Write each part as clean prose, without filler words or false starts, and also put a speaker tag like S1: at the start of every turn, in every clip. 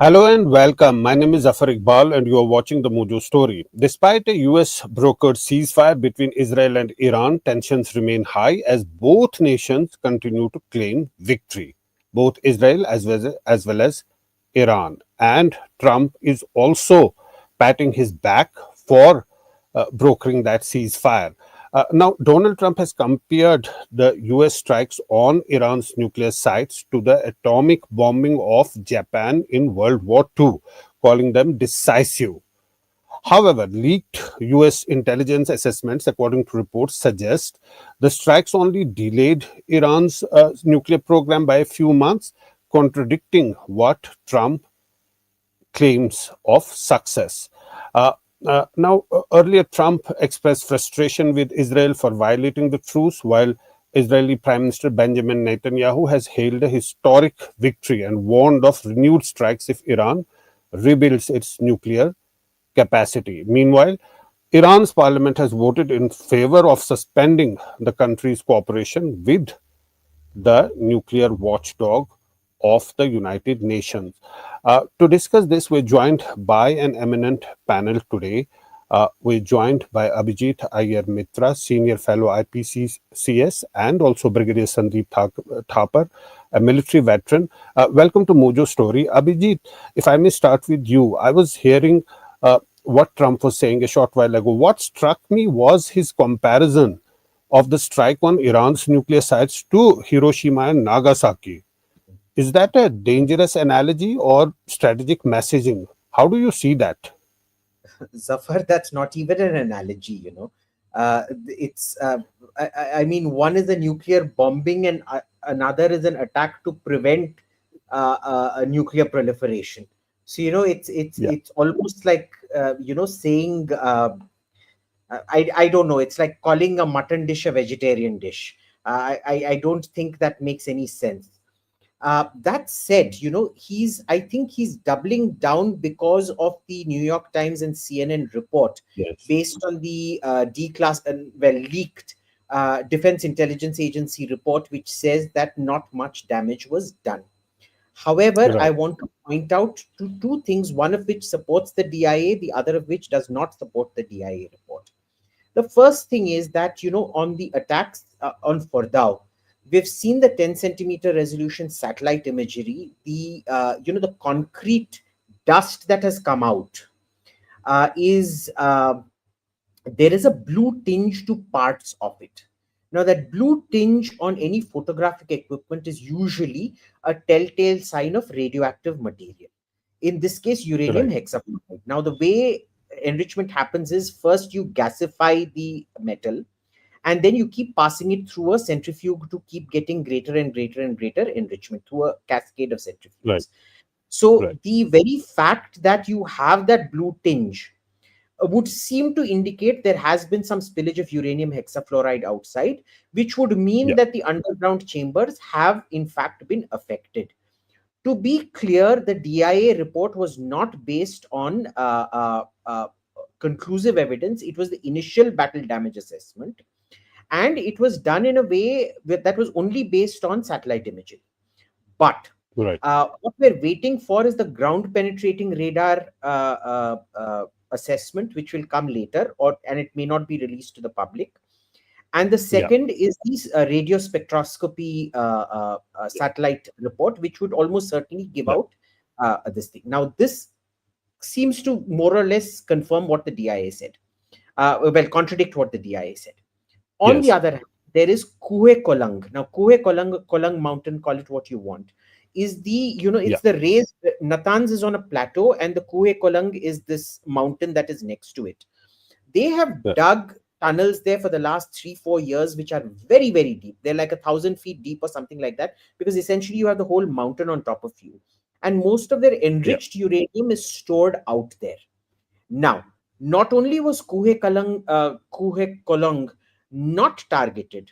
S1: Hello and welcome. My name is Zaffar Iqbal and you are watching the Mojo Story. Despite a US brokered ceasefire between Israel and Iran, tensions remain high as both nations continue to claim victory. Both Israel as well as Iran. And Trump is also patting his back for brokering that ceasefire. Now, Donald Trump has compared the US strikes on Iran's nuclear sites to the atomic bombing of Japan in World War II, calling them decisive. However, leaked US intelligence assessments, according to reports, suggest the strikes only delayed Iran's nuclear program by a few months, contradicting what Trump claims of success. Earlier, Trump expressed frustration with Israel for violating the truce, while Israeli Prime Minister Benjamin Netanyahu has hailed a historic victory and warned of renewed strikes if Iran rebuilds its nuclear capacity. Meanwhile, Iran's parliament has voted in favor of suspending the country's cooperation with the nuclear watchdog of the United Nations. To discuss this, we're joined by an eminent panel today. We're joined by Abhijit Iyer Mitra, Senior Fellow IPCCS, and also Brigadier Thapar, a military veteran. Welcome to Mojo Story. Abhijit, if I may start with you, I was hearing what Trump was saying a short while ago. What struck me was his comparison of the strike on Iran's nuclear sites to Hiroshima and Nagasaki. Is that a dangerous analogy or strategic messaging? How do you see that?
S2: Zafar, that's not even an analogy. It's, I mean, one is a nuclear bombing and another is an attack to prevent a nuclear proliferation. So,
S1: Yeah,
S2: it's almost like, saying, I don't know, it's like calling a mutton dish a vegetarian dish. I don't think that makes any sense. That said, I think he's doubling down because of the New York Times and CNN report
S1: yes,
S2: based on the leaked Defense Intelligence Agency report, which says that not much damage was done. However, I
S1: right,
S2: want to point out two things, one of which supports the DIA, the other of which does not support the DIA report. The first thing is that, on the attacks on Fordau, we've seen the 10 centimeter resolution satellite imagery, the concrete dust that has come out is there is a blue tinge to parts of it. Now, that blue tinge on any photographic equipment is usually a telltale sign of radioactive material. In this case, uranium
S1: right,
S2: hexafluoride. Now, the way enrichment happens is first you gasify the metal and then you keep passing it through a centrifuge to keep getting greater and greater and greater enrichment through a cascade of
S1: right,
S2: centrifuges. So,
S1: right.
S2: the very fact that you have that blue tinge would seem to indicate there has been some spillage of uranium hexafluoride outside, which would mean
S1: Yeah,
S2: that the underground chambers have in fact been affected. To be clear, the DIA report was not based on conclusive evidence. It was the initial battle damage assessment, and it was done in a way that was only based on satellite imaging. But
S1: right,
S2: what we're waiting for is the ground penetrating radar assessment, which will come later, and it may not be released to the public. And the
S1: yeah,
S2: second is this radio spectroscopy satellite report, which would almost certainly give
S1: yeah,
S2: out this thing. Now, this seems to more or less confirm what the DIA said. Contradict what the DIA said. On the
S1: yes,
S2: other hand, there is Kuhe Kolang. Now, Kolang Mountain, call it what you want, is
S1: yeah,
S2: it's the raised, Natanz is on a plateau, and the Kuhe Kolang is this mountain that is next to it. They have
S1: yeah,
S2: dug tunnels there for the last 3-4 years, which are very, very deep. They're like 1,000 feet deep or something like that, because essentially you have the whole mountain on top of you. And most of their
S1: yeah,
S2: enriched uranium is stored out there. Now, not only was Kuhe Kolong not targeted,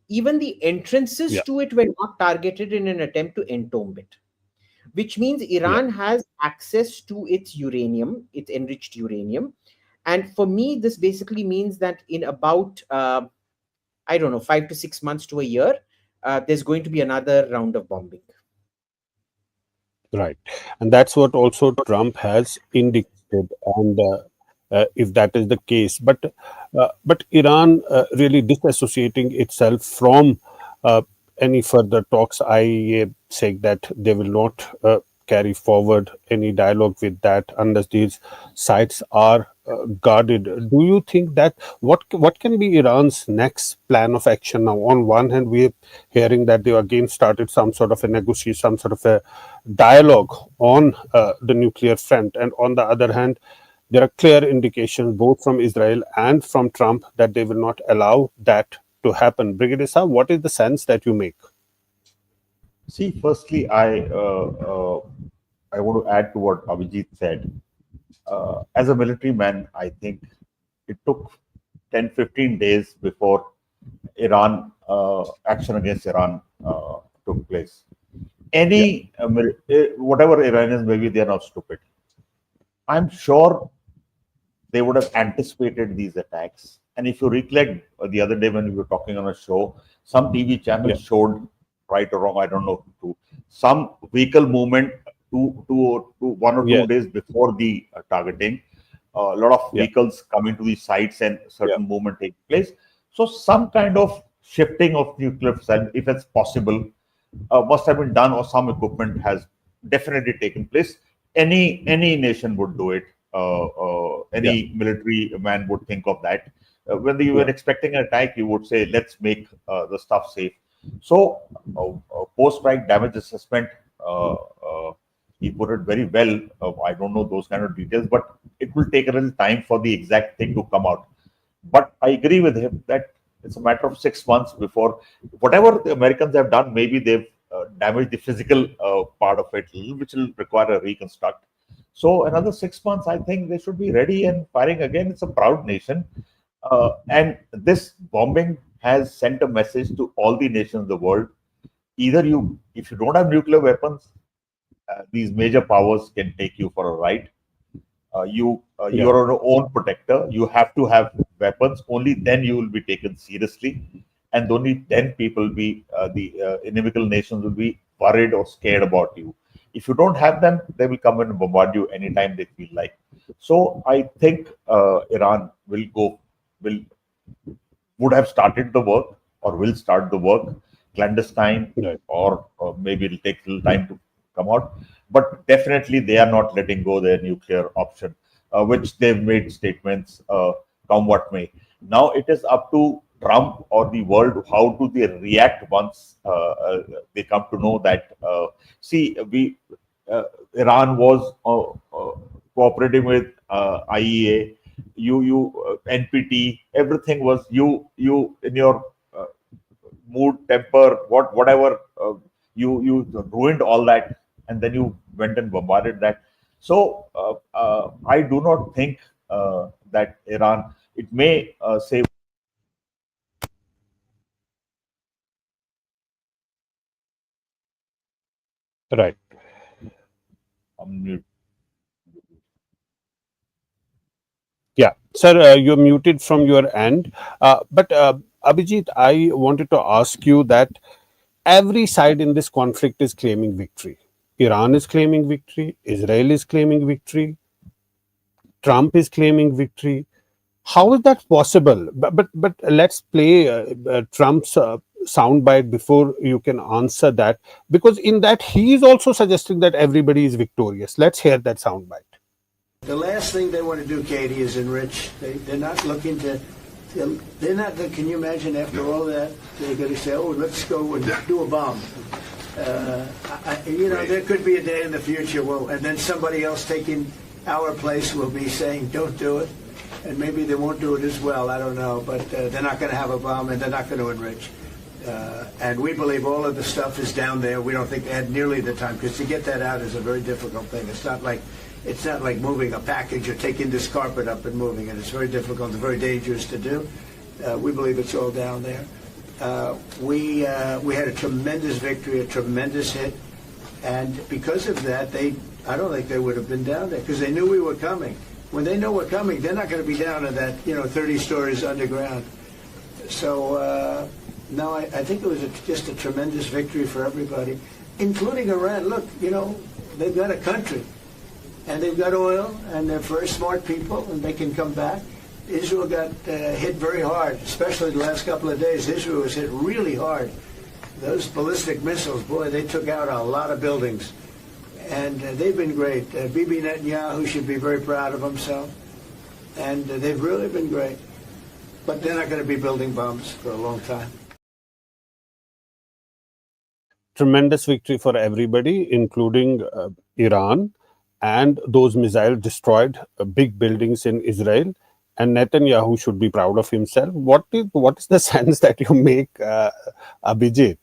S2: even the entrances
S1: yeah,
S2: to it were not targeted in an attempt to entomb it, which means
S1: yeah.
S2: Iran has access to its uranium, its enriched uranium. And for me, this basically means that in about, I don't know, 5 to 6 months to a year, there's going to be another round of bombing.
S1: Right. And that's what also Trump has indicated. And if that is the case, but Iran really disassociating itself from uh, any further talks, I say that they will not carry forward any dialogue with that unless these sites are guarded. Do you think that what can be Iran's next plan of action now? On one hand, we're hearing that they again started some sort of a negotiation, some sort of a dialogue on the nuclear front, and on the other hand, there are clear indications both from Israel and from Trump that they will not allow that to happen. Brigadier Saab, what is the sense that you make?
S3: See, firstly, I want to add to what Abhijit said. As a military man, I think it took 10, 15 days before Iran action against Iran took place.
S1: Yeah,
S3: Whatever Iranians, maybe they are not stupid. I'm sure they would have anticipated these attacks. And if you recollect the other day when we were talking on a show, some TV
S1: yeah,
S3: channels showed, right or wrong, I don't know, some vehicle movement 1 or 2
S1: yes,
S3: days before the targeting. A lot of
S1: yeah,
S3: vehicles coming to these sites and
S1: yeah,
S3: certain movement take place. So some kind of shifting of nuclear cell, if it's possible, must have been done, or some equipment has definitely taken place. Any nation would do it.
S1: yeah,
S3: Any military man would think of that. When you
S1: yeah,
S3: were expecting an attack, you would say, "Let's make the stuff safe." So, post-strike damage assessment, he put it very well. I don't know those kind of details, but it will take a little time for the exact thing to come out. But I agree with him that it's a matter of 6 months before whatever the Americans have done. Maybe they've damaged the physical part of it, which will require a reconstruct. So another 6 months, I think they should be ready and firing again. It's a proud nation, and this bombing has sent a message to all the nations of the world. Either you, if you don't have nuclear weapons, these major powers can take you for a ride. You
S1: yeah,
S3: are your own protector. You have to have weapons. Only then you will be taken seriously, and only then people will be the inimical nations will be worried or scared about you. If you don't have them, they will come and bombard you anytime they feel like. So I think Iran will would have started the work or will start the work clandestine,
S1: right,
S3: or maybe it'll take a little time to come out. But definitely they are not letting go their nuclear option, which they've made statements, come what may. Now it is up to Trump or the world how do they react once they come to know that. See, uh, Iran was cooperating with IEA, NPT, everything was you in your mood, temper, whatever, you ruined all that, and then you went and bombarded that. So I do not think that Iran, it may say,
S1: right.
S3: um,
S1: Yeah, sir, you're muted from your end. But Abhijit, I wanted to ask you that every side in this conflict is claiming victory. Iran is claiming victory. Israel is claiming victory. Trump is claiming victory. How is that possible? But let's play Trump's soundbite before you can answer that, because in that he is also suggesting that everybody is victorious. Let's hear that soundbite.
S4: The last thing they want to do, Katie, is enrich. They're not looking to. They're not. Can you imagine after all that they're going to say, "Oh, let's go and do a bomb." There could be a day in the future, and then somebody else taking our place will be saying, "Don't do it," and maybe they won't do it as well. I don't know, but they're not going to have a bomb, and they're not going to enrich. And we believe all of the stuff is down there. We don't think they had nearly the time, because to get that out is a very difficult thing. It's not like moving a package or taking this carpet up and moving it. It's very difficult and very dangerous to do. We believe it's all down there. We had a tremendous victory, a tremendous hit, and because of that, I don't think they would have been down there, because they knew we were coming. When they know we're coming, they're not going to be down in that 30 stories underground. So no, I think it was just a tremendous victory for everybody, including Iran. Look, they've got a country, and they've got oil, and they're very smart people, and they can come back. Israel got hit very hard, especially the last couple of days. Israel was hit really hard. Those ballistic missiles, boy, they took out a lot of buildings. And they've been great. Bibi Netanyahu should be very proud of himself. And they've really been great. But they're not going to be building bombs for a long time.
S1: Tremendous victory for everybody, including Iran. And those missiles destroyed big buildings in Israel. And Netanyahu should be proud of himself. What is the sense that you make, Abhijit?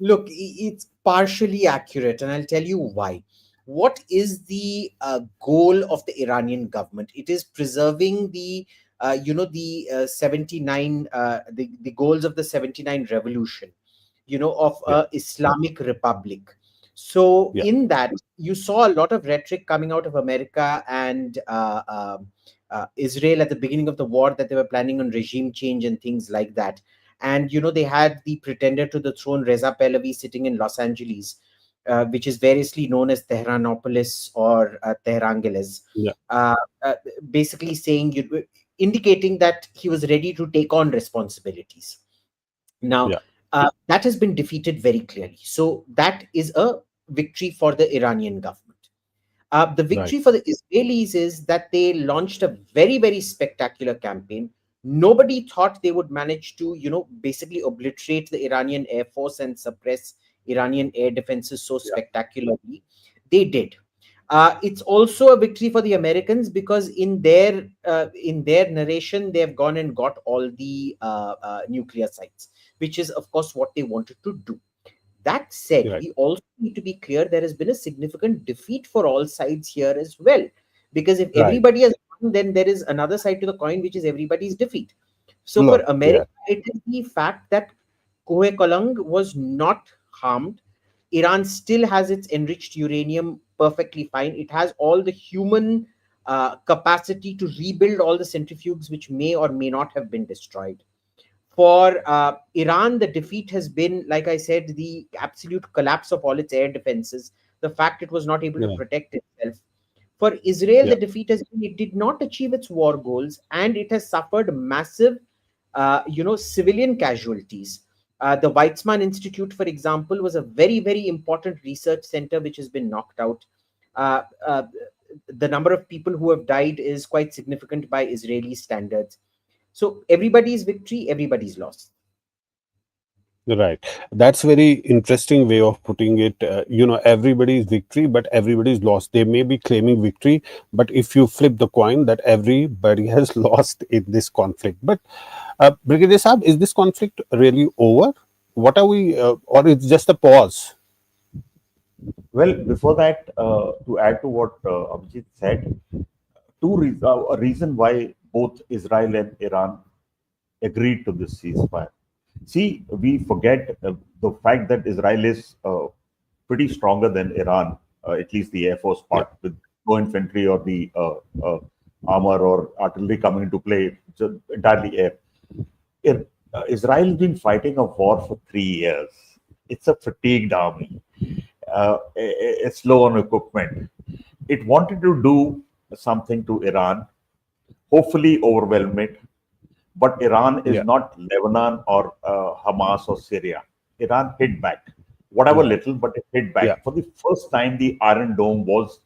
S2: Look, it's partially accurate, and I'll tell you why. What is the goal of the Iranian government? It is preserving the, 79, the goals of the 79 revolution, of Islamic Republic. So in that, you saw a lot of rhetoric coming out of America and Israel at the beginning of the war that they were planning on regime change and things like that. And, they had the pretender to the throne, Reza Pahlavi, sitting in Los Angeles, which is variously known as Teheranopolis or Tehrangeles, basically saying, indicating that he was ready to take on responsibilities. Now, that has been defeated very clearly. So that is a victory for the Iranian government. The victory for the Israelis is that they launched a very, very spectacular campaign. Nobody thought they would manage to, basically obliterate the Iranian Air Force and suppress Iranian air defenses so spectacularly. They did. It's also a victory for the Americans because in their narration, they have gone and got all the nuclear sites, which is, of course, what they wanted to do. That said, we also need to be clear there has been a significant defeat for all sides here as well. Because if everybody has won, then there is another side to the coin, which is everybody's defeat. So for America, it is the fact that Kohe Kalang was not harmed. Iran still has its enriched uranium perfectly fine. It has all the human capacity to rebuild all the centrifuges which may or may not have been destroyed. For Iran, the defeat has been, like I said, the absolute collapse of all its air defenses, the fact it was not able to protect itself. For Israel, the defeat has been it did not achieve its war goals, and it has suffered massive, civilian casualties. The Weizmann Institute, for example, was a very, very important research center which has been knocked out. The number of people who have died is quite significant by Israeli standards. So everybody's victory, everybody's loss.
S1: Right. That's very interesting way of putting it. Everybody's victory, but everybody's loss. They may be claiming victory, but if you flip the coin, that everybody has lost in this conflict. But Brigadier Saab, is this conflict really over? What are we, or it's just a pause?
S3: Well, before that, to add to what Abhijit said, a reason why both Israel and Iran agreed to this ceasefire. See, we forget the fact that Israel is pretty stronger than Iran, at least the Air Force part, with no infantry or the armor or artillery coming into play, just entirely air. Israel has been fighting a war for 3 years. It's a fatigued army. It's low on equipment. It wanted to do something to Iran, hopefully overwhelm it. But Iran is not Lebanon or Hamas or Syria. Iran hit back, whatever little, but it hit back. For the first time, the Iron Dome was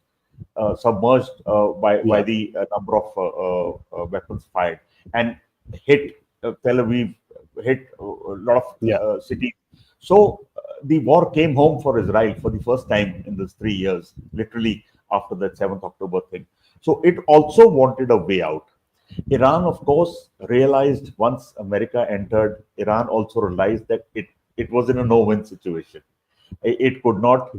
S3: submerged by the number of weapons fired and hit Tel Aviv, hit a lot of cities. So the war came home for Israel for the first time in these 3 years, literally after that 7th October thing. So it also wanted a way out. Iran, of course, realized once America entered, Iran also realized that it was in a no-win situation. It could not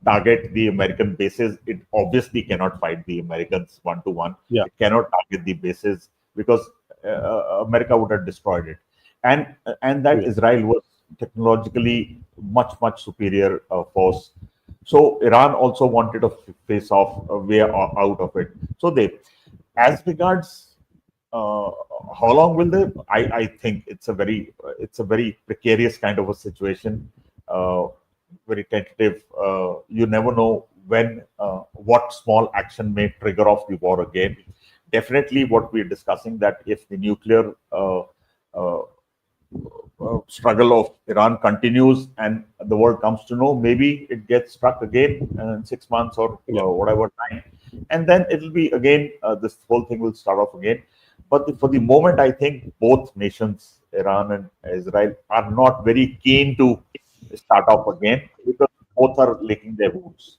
S3: target the American bases. It obviously cannot fight the Americans one-to-one. It cannot target the bases because America would have destroyed it. And that Israel was technologically much superior force. So Iran also wanted to face off a way out of it. So as regards how long will they? I think it's a very precarious kind of a situation. very tentative. You never know when what small action may trigger off the war again. Definitely, what we're discussing, that if the nuclear uh, struggle of Iran continues and the world comes to know, maybe it gets struck again in 6 months or
S1: Yeah.
S3: whatever time, and then it'll be again, this whole thing will start off again. But for the moment, I think both nations, Iran and Israel, are not very keen to start off again because both are licking their wounds.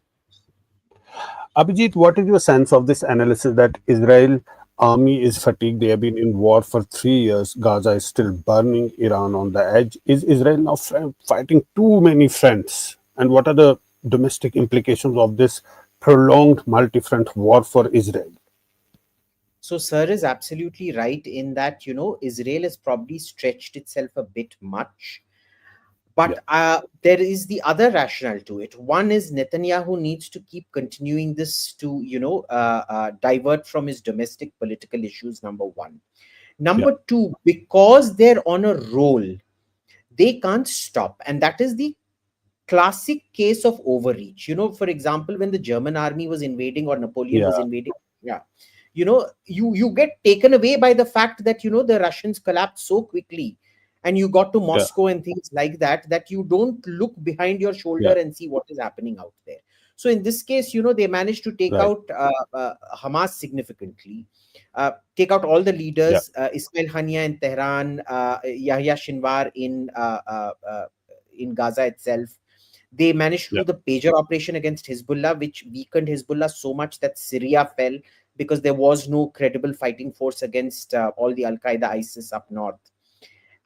S1: Abhijit, what is your sense of this analysis that Israel army is fatigued? They have been in war for 3 years. Gaza is still burning. Iran on the edge. Is Israel now fighting too many fronts? And what are the domestic implications of this prolonged multi-front war for Israel?
S2: So, sir is absolutely right in that, Israel has probably stretched itself a bit much.
S1: Yeah,
S2: But there is the other rationale to it. One is Netanyahu needs to keep continuing this to, divert from his domestic political issues, number one.
S1: yeah,
S2: Number two, because they're on a roll, they can't stop. And that is the classic case of overreach. For example, when the German army was invading or Napoleon was
S1: yeah,
S2: invading, yeah, you get taken away by the fact that the Russians collapsed so quickly, and you got to
S1: yeah,
S2: Moscow and things like that, that you don't look behind your shoulder
S1: yeah.
S2: and see what is happening out there. So in this case, they managed to take
S1: Right.
S2: out Hamas significantly, take out all the
S1: Yeah,
S2: leaders, Ismail Hania in Tehran, Yahya Shinwar in Gaza itself. They managed to
S1: yeah,
S2: do the pager operation against Hezbollah, which weakened Hezbollah so much that Syria fell, because there was no credible fighting force against all the Al Qaeda, ISIS up north.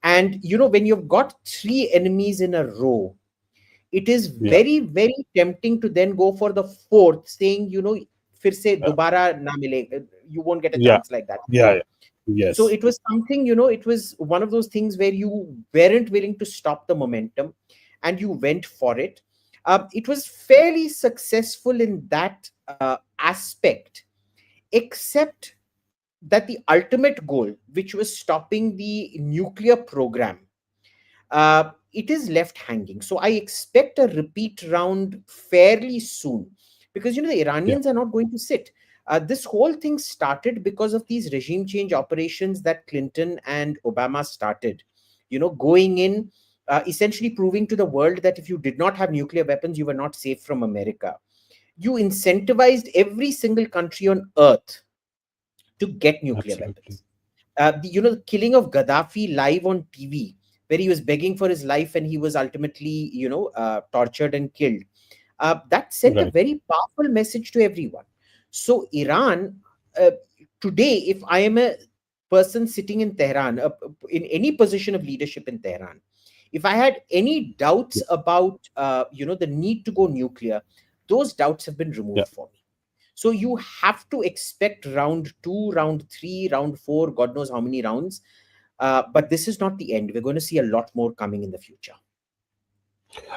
S2: And when you've got three enemies in a row, it is
S1: yeah,
S2: very, very tempting to then go for the fourth, saying, fir se
S1: yeah,
S2: dobara na mile, you won't get a
S1: yeah,
S2: chance like that
S1: yeah,
S2: again.
S1: yeah.
S2: So
S1: Yes.
S2: it was something, it was one of those things where you weren't willing to stop the momentum and you went for it. It was fairly successful in that aspect, except that the ultimate goal, which was stopping the nuclear program, it is left hanging. So I expect a repeat round fairly soon, because the
S1: Yeah,
S2: Iranians are not going to sit. This whole thing started because of these regime change operations that Clinton and Obama started. Going in, essentially proving to the world that if you did not have nuclear weapons, you were not safe from America. You incentivized every single country on earth to get nuclear
S1: absolutely.
S2: weapons. The killing of Gaddafi live on TV, where he was begging for his life and he was ultimately, tortured and killed. That sent a
S1: Right.
S2: very powerful message to everyone. So Iran, uh, today, if I am a person sitting in Tehran, in any position of leadership in Tehran, if I had any doubts
S1: Yeah,
S2: about, the need to go nuclear, those doubts have been
S1: yeah.
S2: removed for me. So you have to expect round two, round three, round four, God knows how many rounds. But this is not the end. We're going to see a lot more coming in the future.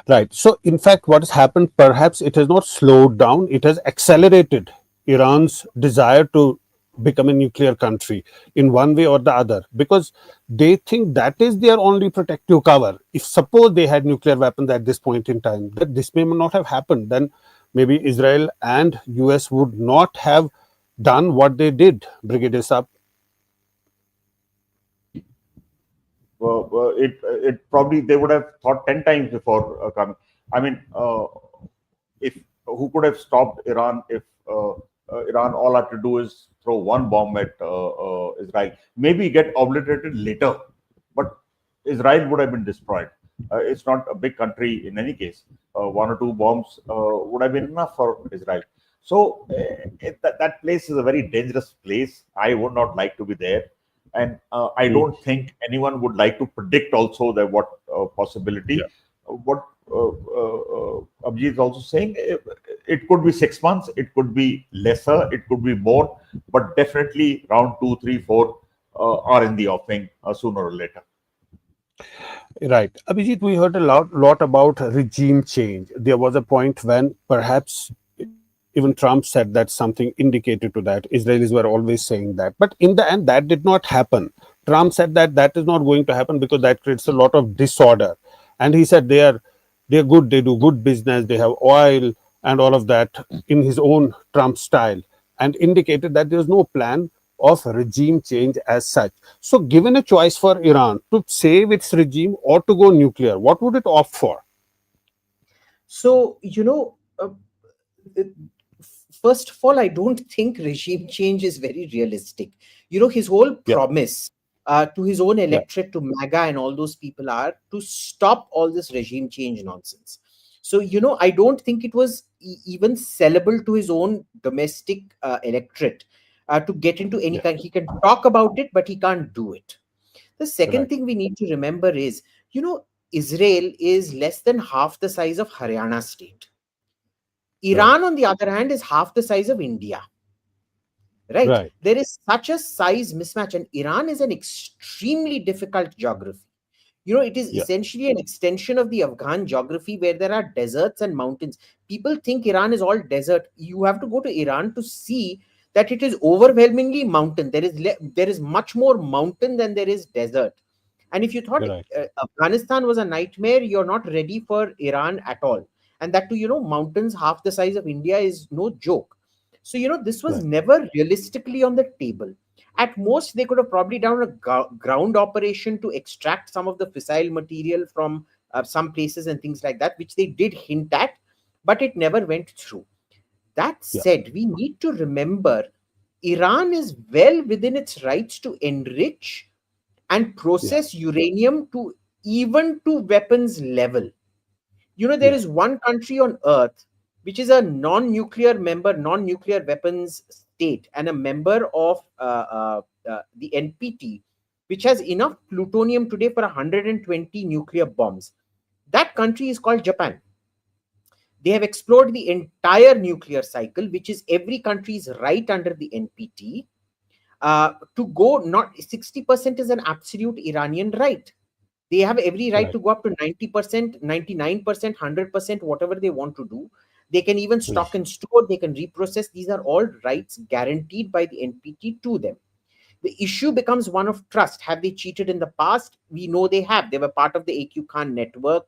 S1: Right. So, in fact, what has happened, perhaps it has not slowed down, it has accelerated Iran's desire to become a nuclear country in one way or the other, because they think that is their only protective cover. If suppose they had nuclear weapons at this point in time, that this may not have happened, then maybe Israel and US would not have done what they did, Brigadier Saab.
S3: It probably, they would have thought 10 times before coming. I mean, if who could have stopped Iran if Iran all had to do is throw one bomb at Israel, maybe get obliterated later, but Israel would have been destroyed. It's not a big country in any case. One or two bombs would have been enough for Israel. So that place is a very dangerous place. I would not like to be there, and I
S1: Mm.
S3: don't think anyone would like to predict also that what possibility,
S1: Yeah.
S3: what Abhijit is also saying. It could be 6 months, it could be lesser, it could be more, but definitely round two, three, four are in the offing sooner or later.
S1: Right. Abhijit, we heard a lot about regime change. There was a point when perhaps even Trump said that something indicated to that. Israelis were always saying that. But in the end, that did not happen. Trump said that that is not going to happen because that creates a lot of disorder. And he said They're good, they do good business, they have oil and all of that in his own Trump style, and indicated that there's no plan of regime change as such. So, given a choice for Iran to save its regime or to go nuclear, what would it opt for?
S2: So, uh, first of all, I don't think regime change is very realistic. His whole
S1: Yeah,
S2: promise to his own
S1: yeah,
S2: electorate, to MAGA and all those people, are to stop all this regime change nonsense. So, I don't think it was even sellable to his own domestic electorate to get into any
S1: yeah,
S2: kind. He can talk about it, but he can't do it. The second
S1: right,
S2: thing we need to remember is, Israel is less than half the size of Haryana state.
S1: right,
S2: Iran, on the other hand, is half the size of India, right?
S1: right,
S2: There is such a size mismatch, and Iran is an extremely difficult geography. It is
S1: yeah,
S2: essentially an extension of the Afghan geography where there are deserts and mountains. People think Iran is all desert. You have to go to Iran to see that it is overwhelmingly mountain. There is much more mountain than there is desert. And if you thought
S1: right,
S2: Afghanistan was a nightmare, you're not ready for Iran at all. And that too, mountains half the size of India is no joke. So, this was
S1: right,
S2: never realistically on the table. At most, they could have probably done a ground operation to extract some of the fissile material from some places and things like that, which they did hint at, but it never went through. That
S1: yeah,
S2: said, we need to remember Iran is well within its rights to enrich and
S1: yeah,
S2: process uranium to even to weapons level. There
S1: yeah,
S2: is one country on earth which is a non-nuclear weapons state, and a member of the NPT, which has enough plutonium today for 120 nuclear bombs. That country is called Japan. They have explored the entire nuclear cycle, which is every country's right under the NPT. To go, not 60% is an absolute Iranian right. They have every right
S1: right,
S2: to go up to 90%, 99%, 100%, whatever they want to do. They can even
S1: right,
S2: stock and store, they can reprocess. These are all rights guaranteed by the NPT to them. The issue becomes one of trust. Have they cheated in the past? We know they have. They were part of the AQ Khan network.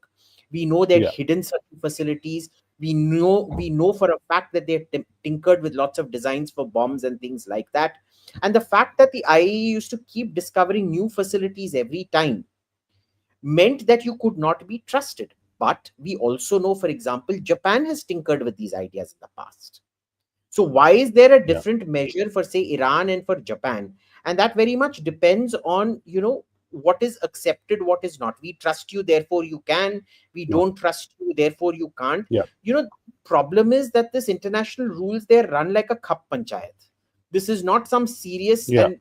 S2: We know they had
S1: yeah,
S2: hidden certain facilities. We know for a fact that they had tinkered with lots of designs for bombs and things like that. And the fact that the IAEA used to keep discovering new facilities every time meant that you could not be trusted. But we also know, for example, Japan has tinkered with these ideas in the past. So why is there a
S1: yeah,
S2: different measure for, say, Iran and for Japan? And that very much depends on, what is accepted, what is not. We trust you, therefore you can. We
S1: yeah,
S2: don't trust you, therefore you can't.
S1: yeah,
S2: Problem is that this international rules, they run like a kap panchayat. This is not some serious,
S1: yeah,
S2: and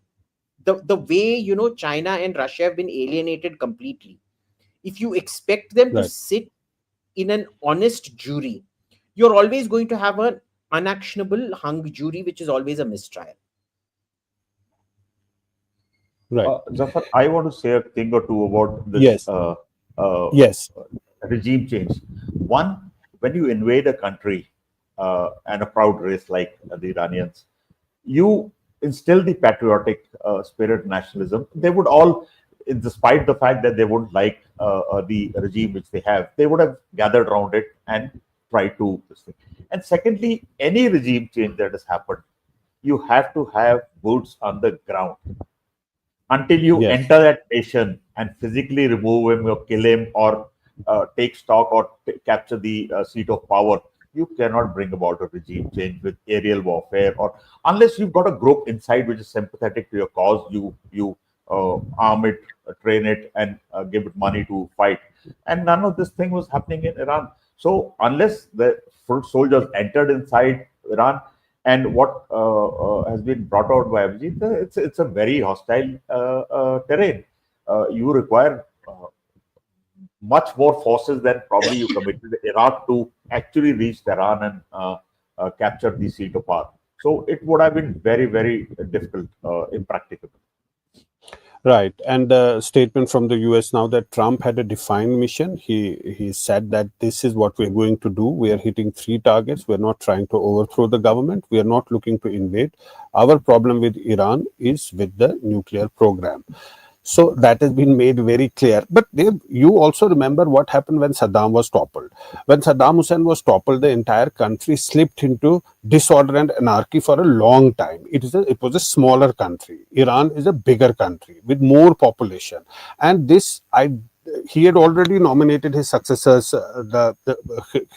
S2: the way, China and Russia have been alienated completely. If you expect them to
S1: right,
S2: sit in an honest jury, you're always going to have an unactionable hung jury, which is always a mistrial.
S1: right,
S3: Zaffar, I want to say a thing or two about this
S1: yes,
S3: uh,
S1: yes,
S3: regime change. One, when you invade a country and a proud race like the Iranians, you instill the patriotic spirit, nationalism. They would all, despite the fact that they wouldn't like the regime which they have, they would have gathered around it and tried to this thing. And secondly, any regime change that has happened, you have to have boots on the ground. Until you
S1: yes,
S3: enter that nation and physically remove him or kill him or take stock or capture the seat of power, you cannot bring about a regime change with aerial warfare, or unless you've got a group inside which is sympathetic to your cause, you arm it, train it, and give it money to fight. And none of this thing was happening in Iran. So unless the foot soldiers entered inside Iran, and what has been brought out by Abhijit, it's a very hostile terrain. You require much more forces than probably you committed Iraq to actually reach Tehran and capture the seat of power. So it would have been very, very difficult, impracticable.
S1: right. And the statement from the US now that Trump had a defined mission. He said that this is what we're going to do. We are hitting 3 targets. We're not trying to overthrow the government. We are not looking to invade. Our problem with Iran is with the nuclear program. So that has been made very clear. But you also remember what happened when Saddam was toppled. When Saddam Hussein was toppled, the entire country slipped into disorder and anarchy for a long time. It was a smaller country. Iran is a bigger country with more population, and he had already nominated his successors, the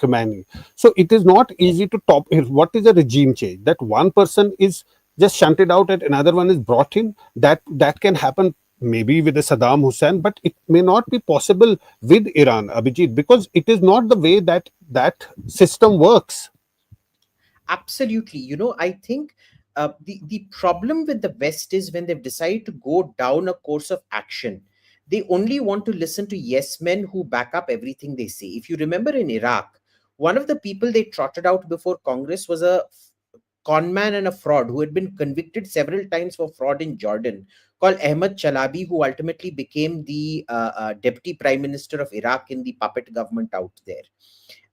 S1: Khomeini. So it is not easy to top. What is a regime change? That one person is just shunted out and another one is brought in. That can happen maybe with the Saddam Hussein, but it may not be possible with Iran, Abhijit, because it is not the way that system works.
S2: Absolutely. I think the problem with the West is when they've decided to go down a course of action, they only want to listen to yes men who back up everything they say. If you remember in Iraq, one of the people they trotted out before Congress was a con man and a fraud who had been convicted several times for fraud in Jordan, called Ahmad Chalabi, who ultimately became the deputy prime minister of Iraq in the puppet government out there.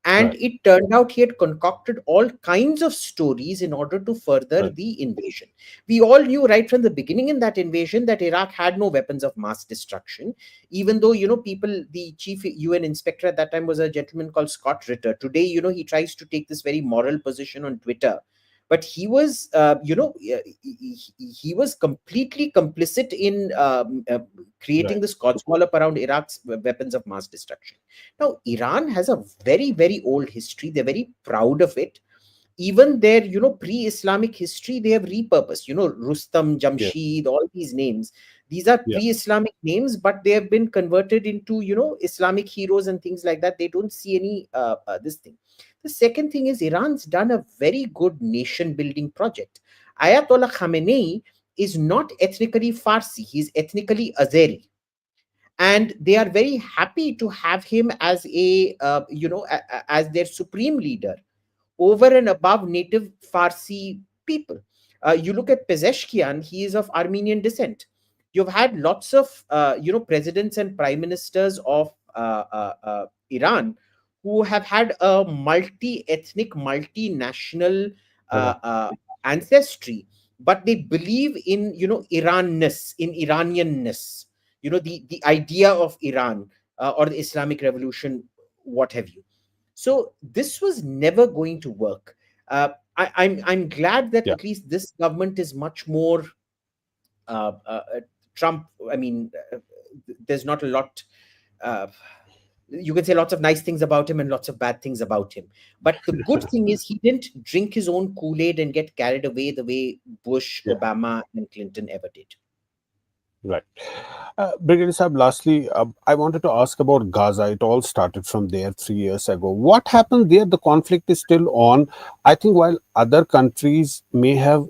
S2: And
S1: Right.
S2: it turned out he had concocted all kinds of stories in order to further
S1: Right.
S2: the invasion. We all knew right from the beginning in that invasion that Iraq had no weapons of mass destruction, even though, people, the chief UN inspector at that time was a gentleman called Scott Ritter. Today, he tries to take this very moral position on Twitter. But he was, he was completely complicit in creating
S1: Right.
S2: this codswallop around Iraq's weapons of mass destruction. Now, Iran has a very, very old history. They're very proud of it. Even their, pre-Islamic history, they have repurposed, Rustam,
S1: Yes.
S2: Jamshid, all these names. These are
S1: Yeah.
S2: pre-Islamic names, but they have been converted into, Islamic heroes and things like that. They don't see any this thing. The second thing is Iran's done a very good nation building project. Ayatollah Khamenei is not ethnically Farsi. He's ethnically Azeri, and they are very happy to have him as as their supreme leader over and above native Farsi people. You look at Pezeshkian; he is of Armenian descent. You've had lots of presidents and prime ministers of Iran who have had a multi-ethnic, multinational uh,
S1: Correct.
S2: uh, ancestry, but they believe in Iranness, in Iranianness. The idea of Iran or the Islamic Revolution, what have you. So this was never going to work. I'm glad that
S1: Yeah.
S2: at least this government is much more uh, uh, uh, Trump. I mean, there's not a lot. Uh, you can say lots of nice things about him and lots of bad things about him. But the good thing is he didn't drink his own Kool-Aid and get carried away the way Bush,
S1: Yeah.
S2: Obama, and Clinton ever did.
S1: Right. Brigadier Saab, lastly, I wanted to ask about Gaza. It all started from there 3 years ago. What happened there? The conflict is still on. I think while other countries may have,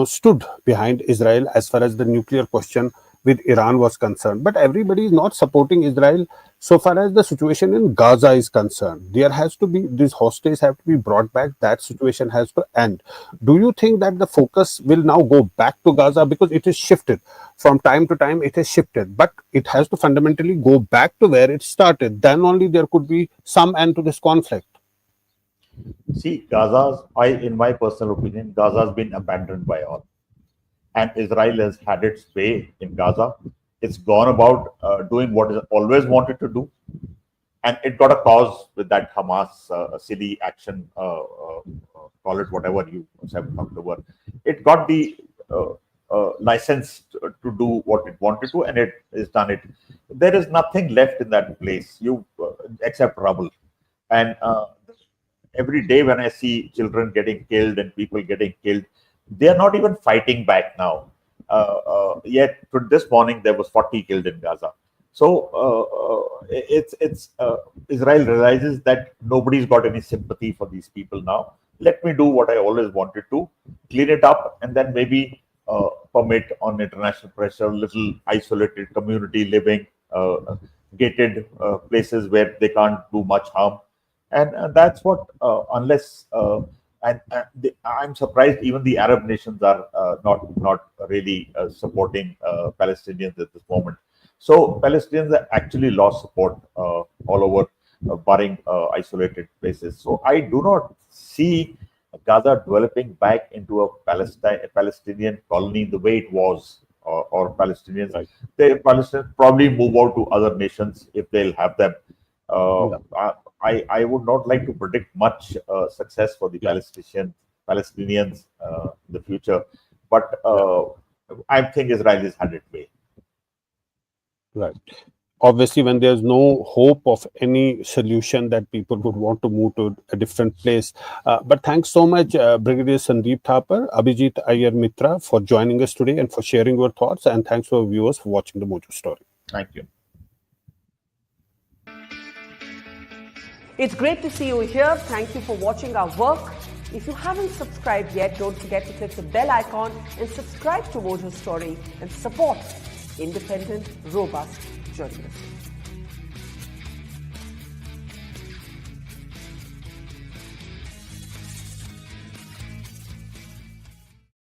S1: stood behind Israel as far as the nuclear question with Iran was concerned, but everybody is not supporting Israel so far as the situation in Gaza is concerned. There has to be, these hostages have to be brought back. That situation has to end. Do you think that the focus will now go back to Gaza, because it is shifted from time to time? It has shifted, but it has to fundamentally go back to where it started. Then only there could be some end to this conflict.
S3: See, in my personal opinion, Gaza has been abandoned by all, and Israel has had its way in Gaza. It's gone about doing what it always wanted to do, and it got a cause with that Hamas silly action, call it whatever you have talked about. It got the license to do what it wanted to, and it has done it. There is nothing left in that place, except rubble. And every day when I see children getting killed and people getting killed, they are not even fighting back now. Yet this morning there was 40 killed in Gaza. So Israel realizes that nobody's got any sympathy for these people now. Let me do what I always wanted to, clean it up, and then maybe permit on international pressure little isolated community living, gated places where they can't do much harm. And that's what, unless I'm surprised even the Arab nations are not really supporting Palestinians at this moment. So Palestinians have actually lost support all over, barring isolated places. So I do not see Gaza developing back into a Palestinian colony the way it was or Palestinians.
S1: Right.
S3: The Palestinians probably move out to other nations if they'll have them. I would not like to predict much success for the Palestinians in the future, but I think Israel is had its way.
S1: Right. Obviously, when there's no hope of any solution, that people would want to move to a different place. But thanks so much, Brigadier Sandeep Thapar, Abhijit, Iyer, Mitra, for joining us today and for sharing your thoughts. And thanks to our viewers for watching the Mojo Story.
S3: Thank you.
S5: It's great to see you here. Thank you for watching our work. If you haven't subscribed yet, don't forget to click the bell icon and subscribe to Mojo Story and support independent, robust journalism.